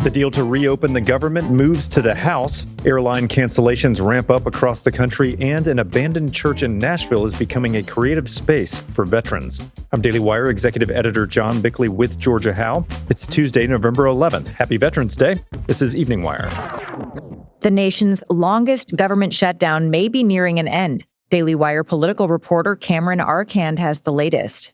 The deal to reopen the government moves to the House. Airline cancellations ramp up across the country, and an abandoned church in Nashville is becoming a creative space for veterans. I'm Daily Wire Executive Editor John Bickley with Georgia Howe. It's Tuesday, November 11th. Happy Veterans Day. This is Evening Wire. The nation's longest government shutdown may be nearing an end. Daily Wire political reporter Cameron Arcand has the latest.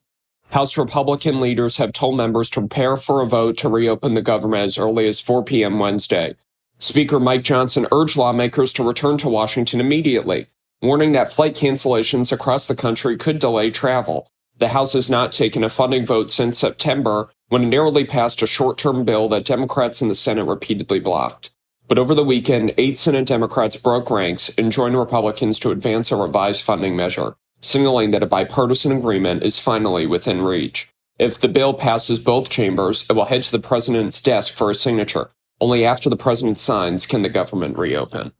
House Republican leaders have told members to prepare for a vote to reopen the government as early as 4 p.m. Wednesday. Speaker Mike Johnson urged lawmakers to return to Washington immediately, warning that flight cancellations across the country could delay travel. The House has not taken a funding vote since September, when it narrowly passed a short-term bill that Democrats in the Senate repeatedly blocked. But over the weekend, 8 Senate Democrats broke ranks and joined Republicans to advance a revised funding measure, signaling that a bipartisan agreement is finally within reach. If the bill passes both chambers, it will head to the president's desk for a signature. Only after the president signs can the government reopen.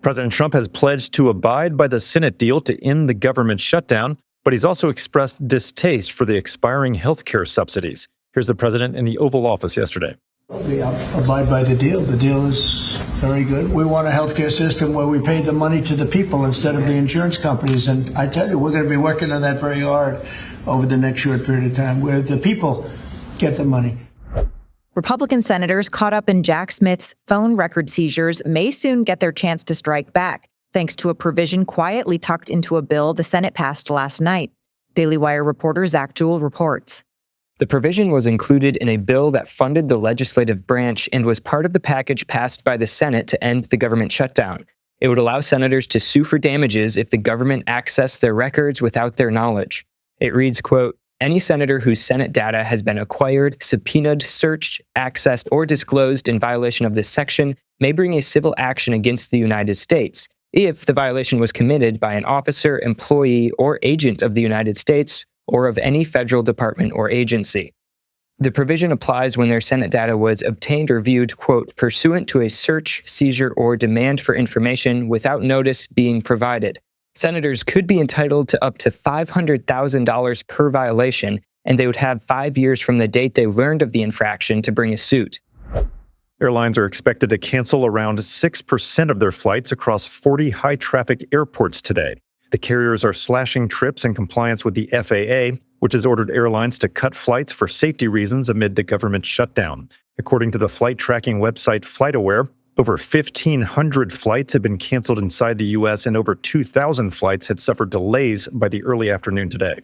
President Trump has pledged to abide by the Senate deal to end the government shutdown, but he's also expressed distaste for the expiring health care subsidies. Here's the president in the Oval Office yesterday. We abide by the deal. The deal is very good. We want a healthcare system where we pay the money to the people instead of the insurance companies. And I tell you, we're going to be working on that very hard over the next short period of time, where the people get the money. Republican senators caught up in Jack Smith's phone record seizures may soon get their chance to strike back, thanks to a provision quietly tucked into a bill the Senate passed last night. Daily Wire reporter Zach Jewell reports. The provision was included in a bill that funded the legislative branch and was part of the package passed by the Senate to end the government shutdown. It would allow senators to sue for damages if the government accessed their records without their knowledge. It reads, quote, "Any senator whose Senate data has been acquired, subpoenaed, searched, accessed, or disclosed in violation of this section may bring a civil action against the United States if the violation was committed by an officer, employee, or agent of the United States or of any federal department or agency." The provision applies when their Senate data was obtained or viewed, quote, "pursuant to a search, seizure, or demand for information without notice being provided." Senators could be entitled to up to $500,000 per violation, and they would have 5 years from the date they learned of the infraction to bring a suit. Airlines are expected to cancel around 6% of their flights across 40 high-traffic airports today. The carriers are slashing trips in compliance with the FAA, which has ordered airlines to cut flights for safety reasons amid the government shutdown. According to the flight tracking website FlightAware, over 1,500 flights have been canceled inside the U.S., and over 2,000 flights had suffered delays by the early afternoon today.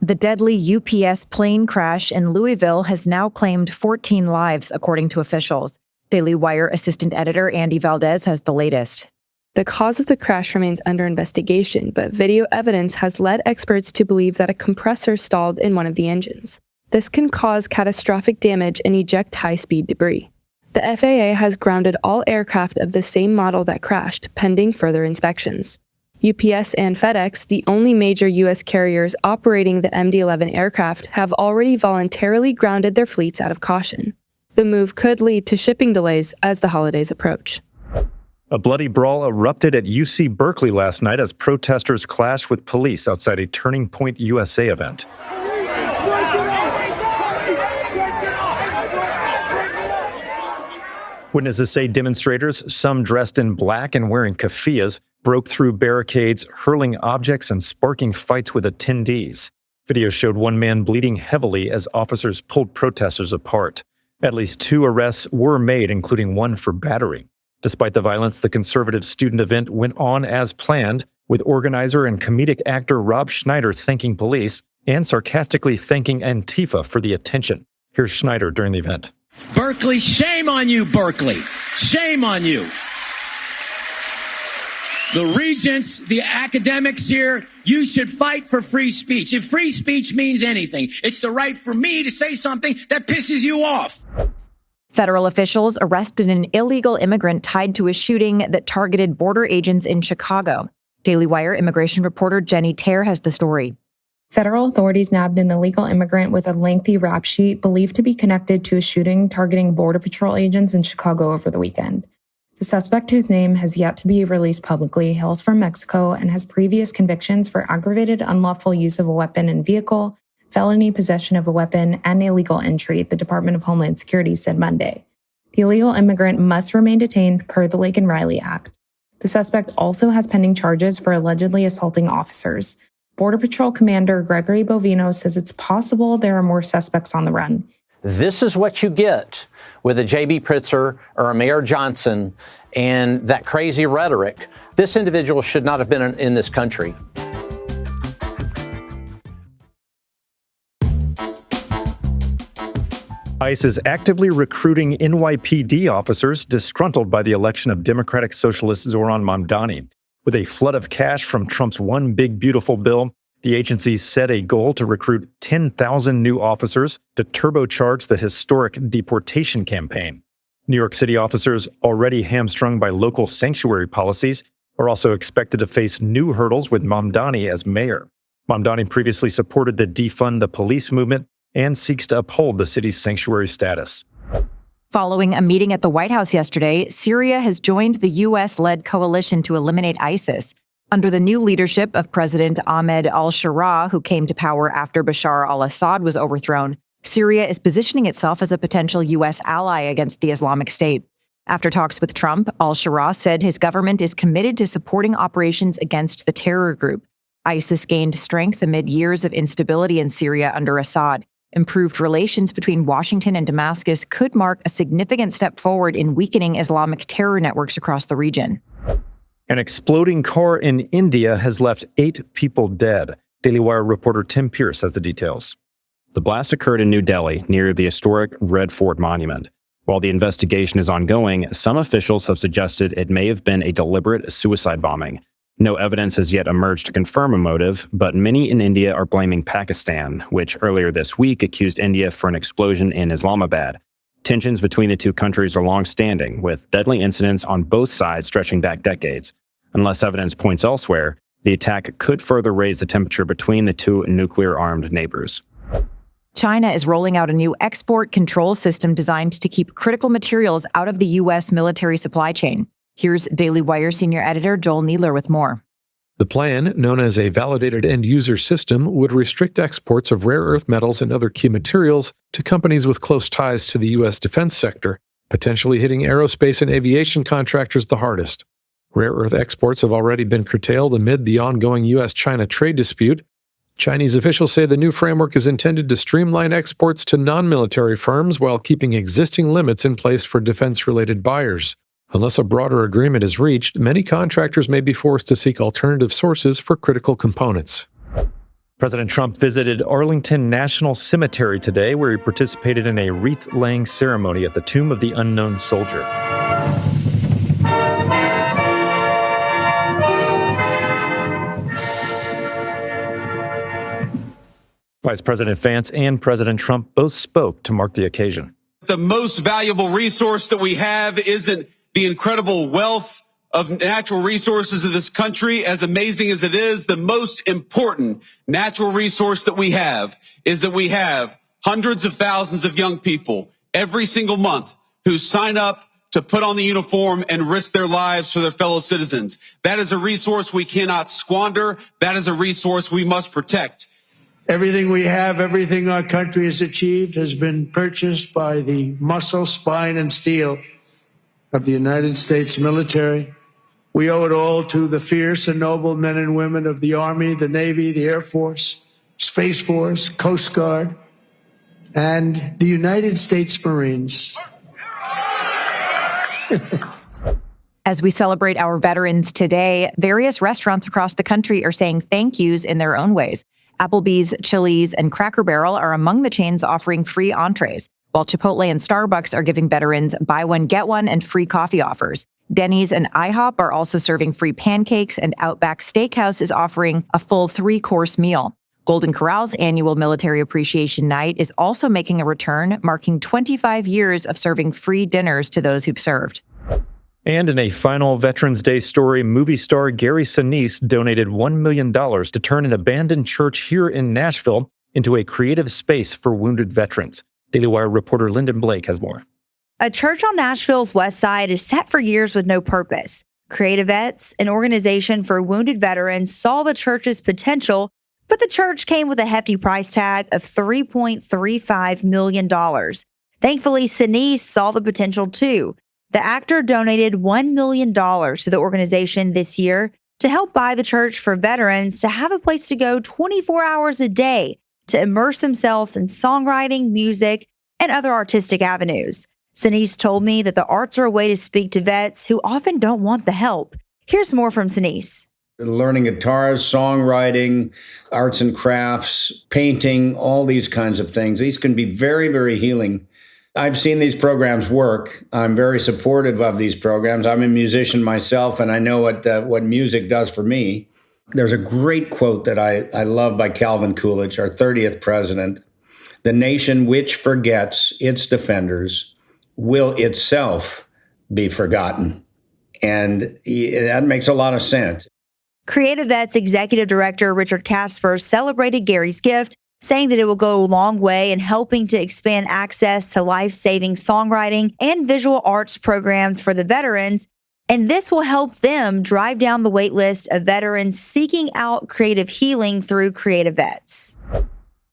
The deadly UPS plane crash in Louisville has now claimed 14 lives, according to officials. Daily Wire assistant editor Andy Valdez has the latest. The cause of the crash remains under investigation, but video evidence has led experts to believe that a compressor stalled in one of the engines. This can cause catastrophic damage and eject high-speed debris. The FAA has grounded all aircraft of the same model that crashed, pending further inspections. UPS and FedEx, the only major U.S. carriers operating the MD-11 aircraft, have already voluntarily grounded their fleets out of caution. The move could lead to shipping delays as the holidays approach. A bloody brawl erupted at UC Berkeley last night as protesters clashed with police outside a Turning Point USA event. Witnesses say demonstrators, some dressed in black and wearing keffiyehs, broke through barricades, hurling objects and sparking fights with attendees. Video showed one man bleeding heavily as officers pulled protesters apart. At least 2 arrests were made, including one for battery. Despite the violence, the conservative student event went on as planned, with organizer and comedic actor Rob Schneider thanking police and sarcastically thanking Antifa for the attention. Here's Schneider during the event. Berkeley, shame on you, Berkeley. Shame on you. The regents, the academics here, you should fight for free speech. If free speech means anything, it's the right for me to say something that pisses you off. Federal officials arrested an illegal immigrant tied to a shooting that targeted border agents in Chicago. Daily Wire immigration reporter Jenny Tare has the story. Federal authorities nabbed an illegal immigrant with a lengthy rap sheet believed to be connected to a shooting targeting Border Patrol agents in Chicago over the weekend. The suspect, whose name has yet to be released publicly, hails from Mexico and has previous convictions for aggravated unlawful use of a weapon and vehicle, felony possession of a weapon, and illegal entry, the Department of Homeland Security said Monday. The illegal immigrant must remain detained per the Lake and Riley Act. The suspect also has pending charges for allegedly assaulting officers. Border Patrol Commander Gregory Bovino says it's possible there are more suspects on the run. This is what you get with a J.B. Pritzker or a Mayor Johnson and that crazy rhetoric. This individual should not have been in this country. ICE is actively recruiting NYPD officers disgruntled by the election of Democratic Socialist Zoran Mamdani. With a flood of cash from Trump's One Big Beautiful Bill, the agency set a goal to recruit 10,000 new officers to turbocharge the historic deportation campaign. New York City officers, already hamstrung by local sanctuary policies, are also expected to face new hurdles with Mamdani as mayor. Mamdani previously supported the Defund the Police movement and seeks to uphold the city's sanctuary status. Following a meeting at the White House yesterday, Syria has joined the U.S.-led coalition to eliminate ISIS. Under the new leadership of President Ahmed al-Shara, who came to power after Bashar al-Assad was overthrown, Syria is positioning itself as a potential U.S. ally against the Islamic State. After talks with Trump, al-Shara said his government is committed to supporting operations against the terror group. ISIS gained strength amid years of instability in Syria under Assad. Improved relations between Washington and Damascus could mark a significant step forward in weakening Islamic terror networks across the region. An exploding car in India has left 8 people dead. Daily Wire reporter Tim Pierce has the details. The blast occurred in New Delhi, near the historic Red Fort Monument. While the investigation is ongoing, some officials have suggested it may have been a deliberate suicide bombing. No evidence has yet emerged to confirm a motive, but many in India are blaming Pakistan, which earlier this week accused India for an explosion in Islamabad. Tensions between the two countries are long-standing, with deadly incidents on both sides stretching back decades. Unless evidence points elsewhere, the attack could further raise the temperature between the two nuclear-armed neighbors. China is rolling out a new export control system designed to keep critical materials out of the U.S. military supply chain. Here's Daily Wire senior editor Joel Needler with more. The plan, known as a validated end-user system, would restrict exports of rare earth metals and other key materials to companies with close ties to the U.S. defense sector, potentially hitting aerospace and aviation contractors the hardest. Rare earth exports have already been curtailed amid the ongoing U.S.-China trade dispute. Chinese officials say the new framework is intended to streamline exports to non-military firms while keeping existing limits in place for defense-related buyers. Unless a broader agreement is reached, many contractors may be forced to seek alternative sources for critical components. President Trump visited Arlington National Cemetery today, where he participated in a wreath-laying ceremony at the Tomb of the Unknown Soldier. Vice President Vance and President Trump both spoke to mark the occasion. The most valuable resource that we have isn't the incredible wealth of natural resources of this country, as amazing as it is. The most important natural resource that we have is that we have hundreds of thousands of young people every single month who sign up to put on the uniform and risk their lives for their fellow citizens. That is a resource we cannot squander. That is a resource we must protect. Everything we have, everything our country has achieved has been purchased by the muscle, spine, and steel of the United States military. We owe it all to the fierce and noble men and women of the Army, the Navy, the Air Force, Space Force, Coast Guard, and the United States Marines. As we celebrate our veterans today, various restaurants across the country are saying thank yous in their own ways. Applebee's, Chili's, and Cracker Barrel are among the chains offering free entrees, while Chipotle and Starbucks are giving veterans buy one, get one, and free coffee offers. Denny's and IHOP are also serving free pancakes, and Outback Steakhouse is offering a full 3-course meal. Golden Corral's annual Military Appreciation Night is also making a return, marking 25 years of serving free dinners to those who've served. And in a final Veterans Day story, movie star Gary Sinise donated $1 million to turn an abandoned church here in Nashville into a creative space for wounded veterans. Daily Wire reporter Lyndon Blake has more. A church on Nashville's west side is set for years with no purpose. Creative Vets, an organization for wounded veterans, saw the church's potential, but the church came with a hefty price tag of $3.35 million. Thankfully, Sinise saw the potential too. The actor donated $1 million to the organization this year to help buy the church for veterans to have a place to go 24 hours a day to immerse themselves in songwriting, music, and other artistic avenues. Sinise told me that the arts are a way to speak to vets who often don't want the help. Here's more from Sinise. Learning guitars, songwriting, arts and crafts, painting, all these kinds of things. These can be very, very healing. I've seen these programs work. I'm very supportive of these programs. I'm a musician myself, and I know what music does for me. There's a great quote that I love by Calvin Coolidge, our 30th president. The nation which forgets its defenders will itself be forgotten. And that makes a lot of sense. Creative Vets Executive Director Richard Casper celebrated Gary's gift, saying that it will go a long way in helping to expand access to life-saving songwriting and visual arts programs for the veterans, and this will help them drive down the wait list of veterans seeking out creative healing through Creative Vets.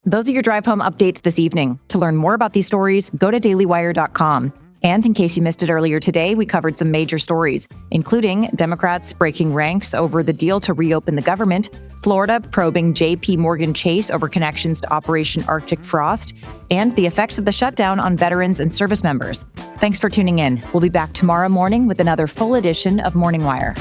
Those are your drive home updates this evening. To learn more about these stories, go to dailywire.com. And in case you missed it earlier today, we covered some major stories, including Democrats breaking ranks over the deal to reopen the government, Florida probing J.P. Morgan Chase over connections to Operation Arctic Frost, and the effects of the shutdown on veterans and service members. Thanks for tuning in. We'll be back tomorrow morning with another full edition of Morning Wire.